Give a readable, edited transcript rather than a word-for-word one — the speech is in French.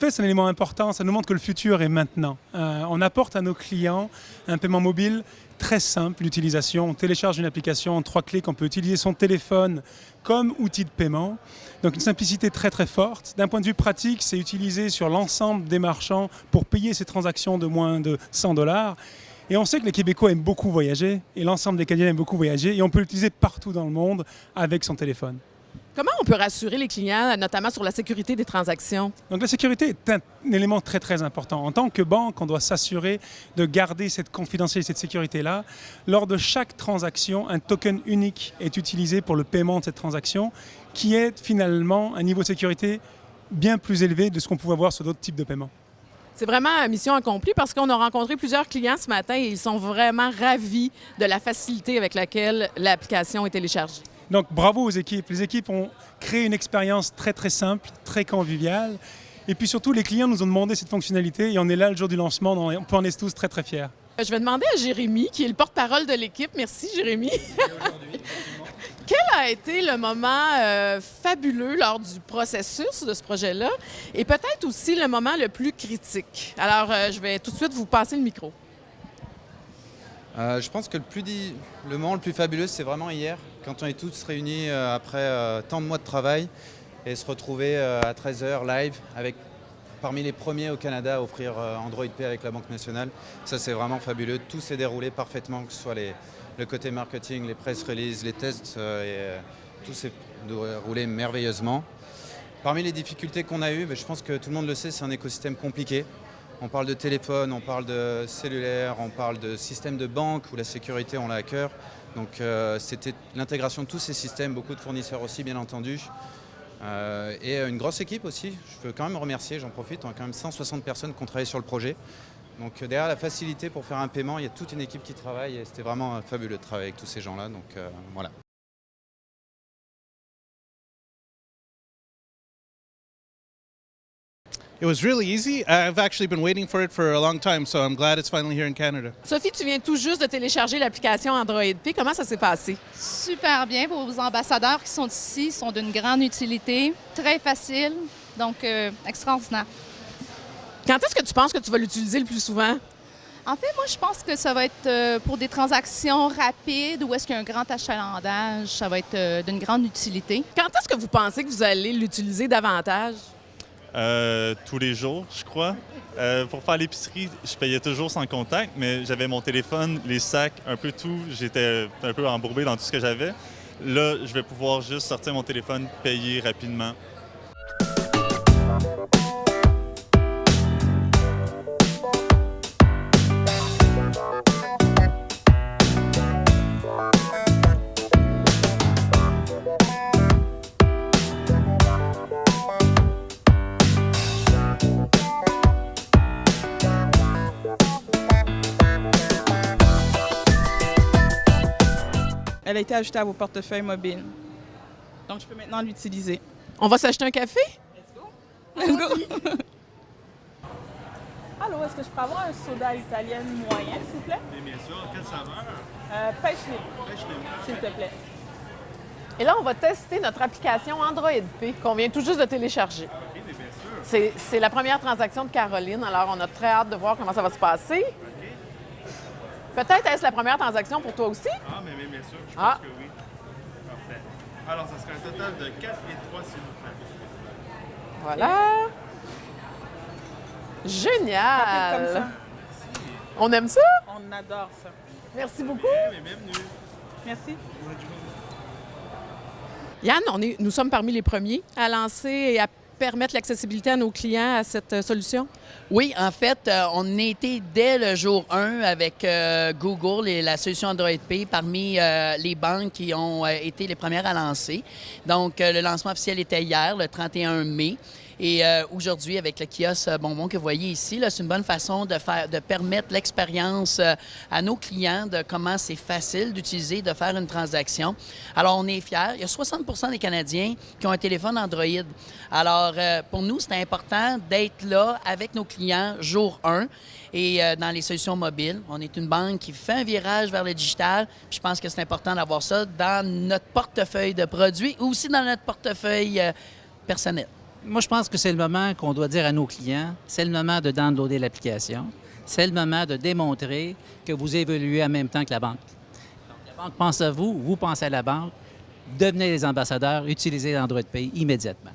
Pay, c'est un élément important, ça nous montre que le futur est maintenant. On apporte à nos clients un paiement mobile très simple d'utilisation. On télécharge une application en 3 clics, on peut utiliser son téléphone comme outil de paiement. Donc une simplicité très très forte. D'un point de vue pratique, c'est utilisé sur l'ensemble des marchands pour payer ces transactions de moins de 100 $. Et on sait que les Québécois aiment beaucoup voyager, et l'ensemble des Canadiens aiment beaucoup voyager, et on peut l'utiliser partout dans le monde avec son téléphone. Comment on peut rassurer les clients, notamment sur la sécurité des transactions? Donc la sécurité est un élément très très important. En tant que banque, on doit s'assurer de garder cette confidentialité, cette sécurité-là. Lors de chaque transaction, un token unique est utilisé pour le paiement de cette transaction, qui est finalement un niveau de sécurité bien plus élevé de ce qu'on pouvait voir sur d'autres types de paiements. C'est vraiment mission accomplie parce qu'on a rencontré plusieurs clients ce matin et ils sont vraiment ravis de la facilité avec laquelle l'application est téléchargée. Donc bravo aux équipes. Les équipes ont créé une expérience très très simple, très conviviale. Et puis surtout, les clients nous ont demandé cette fonctionnalité et on est là le jour du lancement. On peut en être tous très très fiers. Je vais demander à Jérémy, qui est le porte-parole de l'équipe. Merci Jérémy. Quel a été le moment fabuleux lors du processus de ce projet-là et peut-être aussi le moment le plus critique? Alors, je vais tout de suite vous passer le micro. Je pense que le moment le plus fabuleux, c'est vraiment hier, quand on est tous réunis après tant de mois de travail et se retrouver à 13h live avec parmi les premiers au Canada à offrir Android Pay avec la Banque nationale. Ça, c'est vraiment fabuleux. Tout s'est déroulé parfaitement, que ce soit le côté marketing, les press releases, les tests, tout s'est déroulé merveilleusement. Parmi les difficultés qu'on a eues, je pense que tout le monde le sait, c'est un écosystème compliqué. On parle de téléphone, on parle de cellulaire, on parle de système de banque où la sécurité, on l'a à cœur. Donc c'était l'intégration de tous ces systèmes, beaucoup de fournisseurs aussi bien entendu. Et une grosse équipe aussi, je veux quand même remercier, j'en profite, on a quand même 160 personnes qui ont travaillé sur le projet. Donc derrière la facilité pour faire un paiement, il y a toute une équipe qui travaille et c'était vraiment fabuleux de travailler avec tous ces gens-là. Donc voilà. It was really easy. I've actually been waiting for it for a long time, so I'm glad it's finally here in Canada. Sophie, tu viens tout juste de télécharger l'application Android Pay. Comment ça s'est passé? Super bien. Vos ambassadeurs qui sont ici sont d'une grande utilité, très facile, donc extraordinaire. Quand est-ce que tu penses que tu vas l'utiliser le plus souvent? En fait, moi, je pense que ça va être pour des transactions rapides ou est-ce qu'il y a un grand achalandage, ça va être d'une grande utilité. Quand est-ce que vous pensez que vous allez l'utiliser davantage? Tous les jours, je crois. Pour faire l'épicerie, je payais toujours sans contact, mais j'avais mon téléphone, les sacs, un peu tout. J'étais un peu embourbé dans tout ce que j'avais. Là, je vais pouvoir juste sortir mon téléphone, payer rapidement. Elle a été ajoutée à vos portefeuilles mobiles. Donc, je peux maintenant l'utiliser. On va s'acheter un café? Let's go! Allô, est-ce que je peux avoir un soda italien moyen, s'il vous plaît? Oui, bien sûr. Quelle saveur? Pêche libre. Pêche libre. S'il te plaît. Et là, on va tester notre application Android Pay qu'on vient tout juste de télécharger. OK, mais bien sûr. C'est la première transaction de Caroline, alors on a très hâte de voir comment ça va se passer. Peut-être est-ce la première transaction pour toi aussi? Ah, mais bien sûr. Je pense Ah. que oui. Parfait. Alors, ça serait un total de 4 et 3, s'il vous plaît. Voilà. Génial! Comme ça. On aime ça? On adore ça. Merci beaucoup. Mais bienvenue. Merci. Yann, nous sommes parmi les premiers à lancer et à permettre l'accessibilité à nos clients à cette solution? Oui, en fait, on a été dès le jour 1 avec Google et la solution Android Pay parmi les banques qui ont été les premières à lancer. Donc, le lancement officiel était hier, le 31 mai. Et aujourd'hui, avec le kiosque Bonbon que vous voyez ici, c'est une bonne façon de permettre l'expérience à nos clients de comment c'est facile d'utiliser, de faire une transaction. Alors, on est fiers. Il y a 60 des Canadiens qui ont un téléphone Android. Alors, pour nous, c'est important d'être là avec nos clients jour 1 et dans les solutions mobiles. On est une banque qui fait un virage vers le digital. Puis je pense que c'est important d'avoir ça dans notre portefeuille de produits ou aussi dans notre portefeuille personnel. Moi, je pense que c'est le moment qu'on doit dire à nos clients, c'est le moment de downloader l'application. C'est le moment de démontrer que vous évoluez en même temps que la banque. Donc, la banque pense à vous, vous pensez à la banque. Devenez les ambassadeurs, utilisez l'Android Pay immédiatement.